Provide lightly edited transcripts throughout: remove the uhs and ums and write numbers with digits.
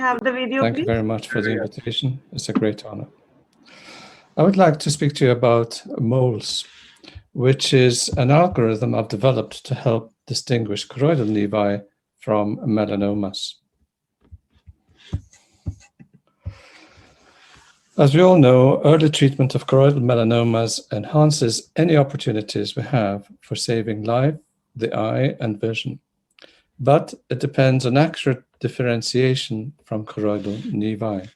Have the video, Thank please. you very much for the invitation. It's a great honor. I would like to speak to you about moles, which is an algorithm I've developed to help distinguish choroidal nevi from melanomas. As we all know, early treatment of choroidal melanomas enhances any opportunities we have for saving life, the eye, and vision. But it depends on accurate differentiation from choroidal nevi.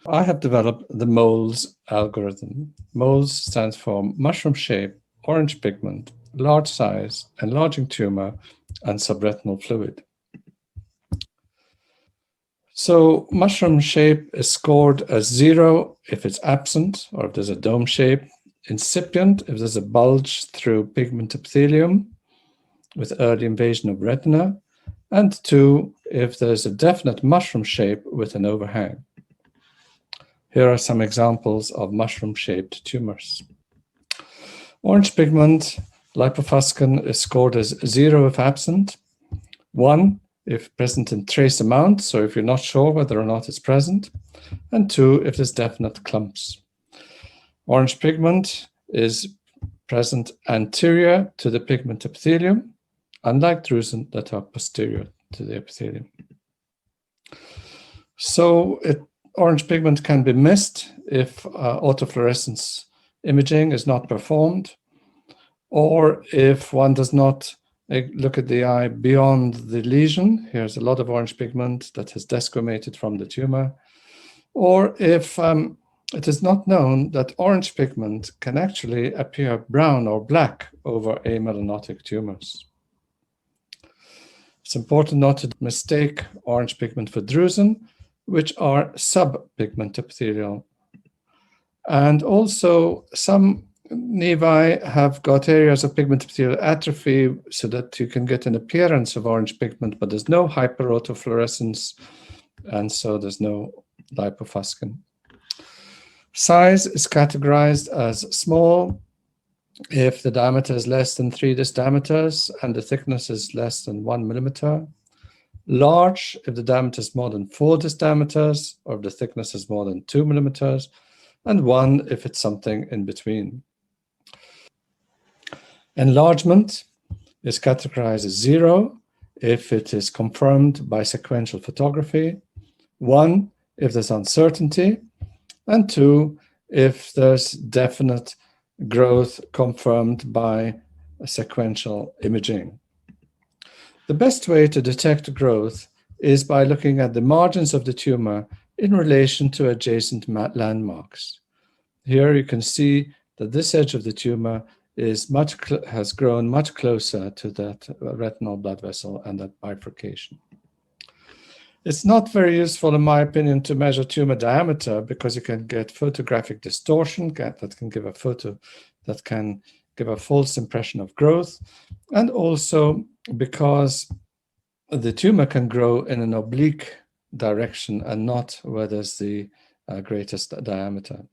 I have developed the MOLES algorithm. MOLES stands for mushroom shape, orange pigment, large size, enlarging tumor, and subretinal fluid. So mushroom shape is scored as 0 if it's absent or if there's a dome shape, incipient if there's a bulge through pigment epithelium with early invasion of retina, and 2 if there's a definite mushroom shape with an overhang. Here are some examples of mushroom-shaped tumors. Orange pigment, lipofuscin, is scored as 0 if absent, 1 if present in trace amount, so if you're not sure whether or not it's present, and 2 if there's definite clumps. Orange pigment is present anterior to the pigment epithelium, unlike drusen that are posterior to the epithelium. So orange pigment can be missed if autofluorescence imaging is not performed, or if one does not look at the eye beyond the lesion. Here's a lot of orange pigment that has desquamated from the tumor, or if it is not known that orange pigment can actually appear brown or black over amelanotic tumors. It's important not to mistake orange pigment for drusen, which are subpigment epithelial. And also some nevi have got areas of pigment epithelial atrophy so that you can get an appearance of orange pigment, but there's no hyperautofluorescence, and so there's no lipofuscin. Size is categorized as small if the diameter is less than 3 dis diameters and the thickness is less than 1 millimeter. Large if the diameter is more than 4 dis diameters or if the thickness is more than 2 millimeters, and 1 if it's something in between. Enlargement is categorized as 0 if it is confirmed by sequential photography, 1 if there's uncertainty, and 2 if there's definite growth confirmed by sequential imaging. The best way to detect growth is by looking at the margins of the tumor in relation to adjacent landmarks. Here you can see that this edge of the tumor has grown much closer to that retinal blood vessel and that bifurcation. It's not very useful, in my opinion, to measure tumor diameter because you can get photographic distortion that can give a photo that can give a false impression of growth, and also because the tumor can grow in an oblique direction and not where there's the greatest diameter.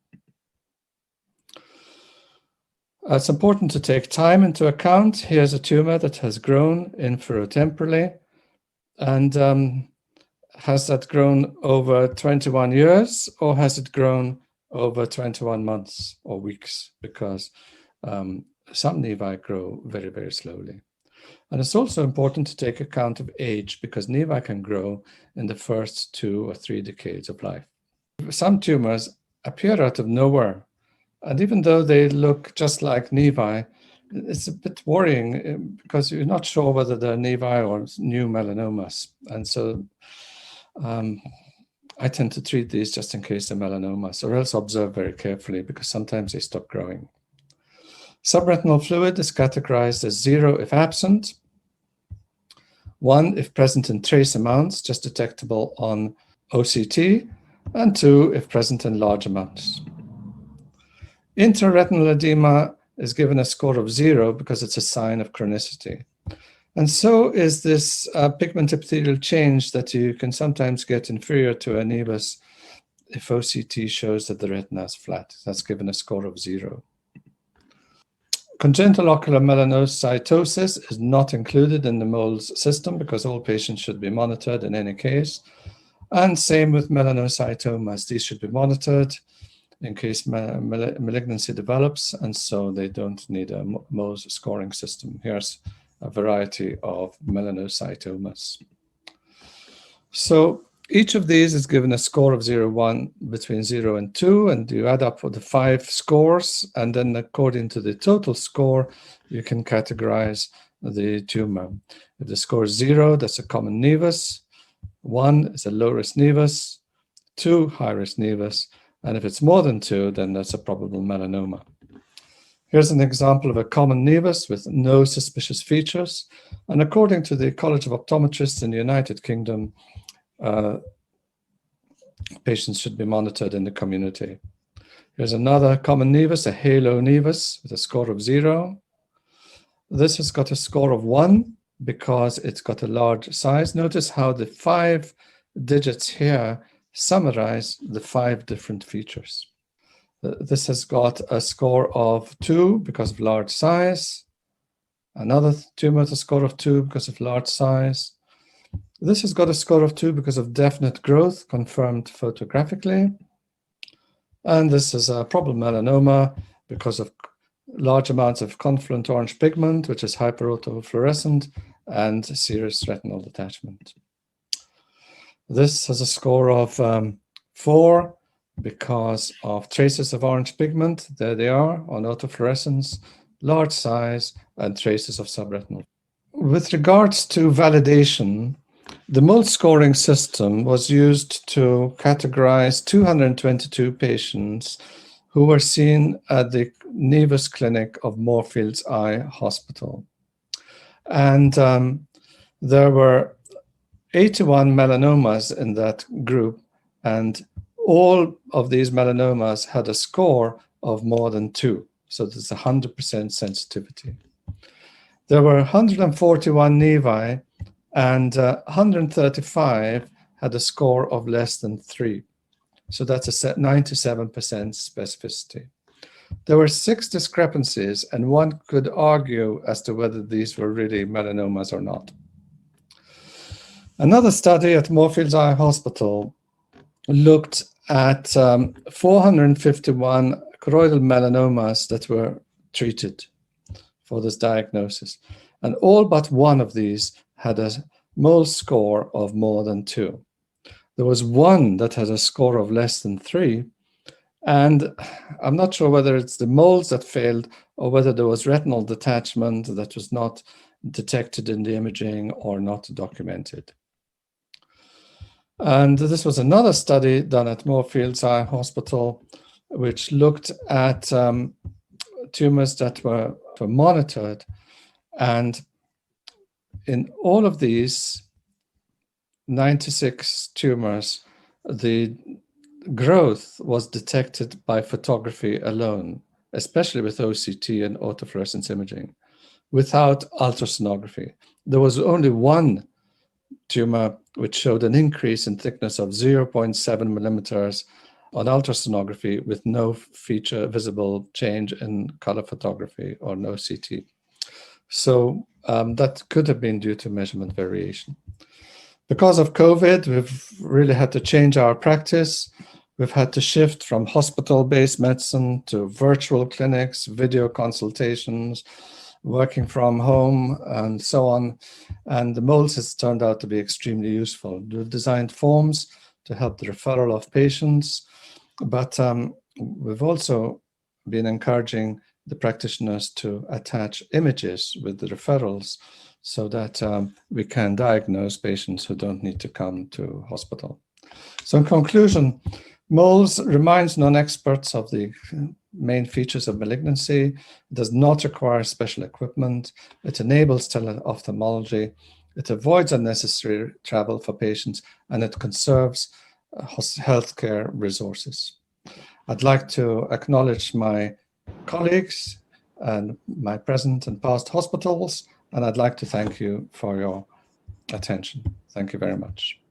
It's important to take time into account. Here's a tumor that has grown inferotemporally, and has that grown over 21 years, or has it grown over 21 months or weeks? Because some nevi grow very, very slowly. And it's also important to take account of age, because nevi can grow in the first 2 or 3 decades of life. Some tumors appear out of nowhere, and even though they look just like nevi, it's a bit worrying because you're not sure whether they're nevi or new melanomas. And so I tend to treat these just in case they're melanomas, or else observe very carefully because sometimes they stop growing. Subretinal fluid is categorized as 0 if absent, 1 if present in trace amounts, just detectable on OCT, and 2 if present in large amounts. Intraretinal edema is given a score of 0 because it's a sign of chronicity. And so is this pigment epithelial change that you can sometimes get inferior to a nevus if OCT shows that the retina is flat. That's given a score of 0. Congenital ocular melanocytosis is not included in the MOLES system because all patients should be monitored in any case. And same with melanocytomas. These should be monitored in case malignancy develops, and so they don't need a Mohs scoring system. Here's a variety of melanocytomas. So each of these is given a score of 0, 1, between 0 and 2, and you add up the 5 scores, and then according to the total score, you can categorize the tumor. If the score is 0, that's a common nevus. 1 is a low-risk nevus. 2, high-risk nevus. And if it's more than 2, then that's a probable melanoma. Here's an example of a common nevus with no suspicious features. And according to the College of Optometrists in the United Kingdom, patients should be monitored in the community. Here's another common nevus, a halo nevus with a score of 0. This has got a score of 1 because it's got a large size. Notice how the 5 digits here summarize the 5 different features. This has got a score of 2 because of large size. Another tumor with a score of 2 because of large size. This has got a score of 2 because of definite growth confirmed photographically. And this is a probable melanoma because of large amounts of confluent orange pigment, which is hyperautofluorescent, and serious retinal detachment. This has a score of 4 because of traces of orange pigment. There they are on autofluorescence, large size, and traces of subretinal. With regards to validation, the Mohs scoring system was used to categorize 222 patients who were seen at the nevus clinic of Moorfields Eye Hospital. And there were 81 melanomas in that group, and all of these melanomas had a score of more than 2. So there's 100% sensitivity. There were 141 nevi, and 135 had a score of less than 3. So that's a 97% specificity. There were 6 discrepancies, and one could argue as to whether these were really melanomas or not. Another study at Moorfields Eye Hospital looked at 451 choroidal melanomas that were treated for this diagnosis. And all but one of these had a Mohs score of more than 2. There was one that had a score of less than 3. And I'm not sure whether it's the moles that failed or whether there was retinal detachment that was not detected in the imaging or not documented. And this was another study done at Moorfields Eye Hospital, which looked at tumors that were monitored. And in all of these 96 tumors, the growth was detected by photography alone, especially with OCT and autofluorescence imaging, without ultrasonography. There was only one tumor which showed an increase in thickness of 0.7 millimeters on ultrasonography with no feature visible change in color photography or no CT. So that could have been due to measurement variation. Because of COVID, we've really had to change our practice. We've had to shift from hospital-based medicine to virtual clinics, video consultations, working from home, and so on. And the Mohs has turned out to be extremely useful. We've designed forms to help the referral of patients, but we've also been encouraging the practitioners to attach images with the referrals so that we can diagnose patients who don't need to come to hospital. So in conclusion, Mohs reminds non-experts of the main features of malignancy. It does not require special equipment. It enables tele-ophthalmology. It avoids unnecessary travel for patients, and it conserves healthcare resources. I'd like to acknowledge my colleagues and my present and past hospitals, and I'd like to thank you for your attention. Thank you very much.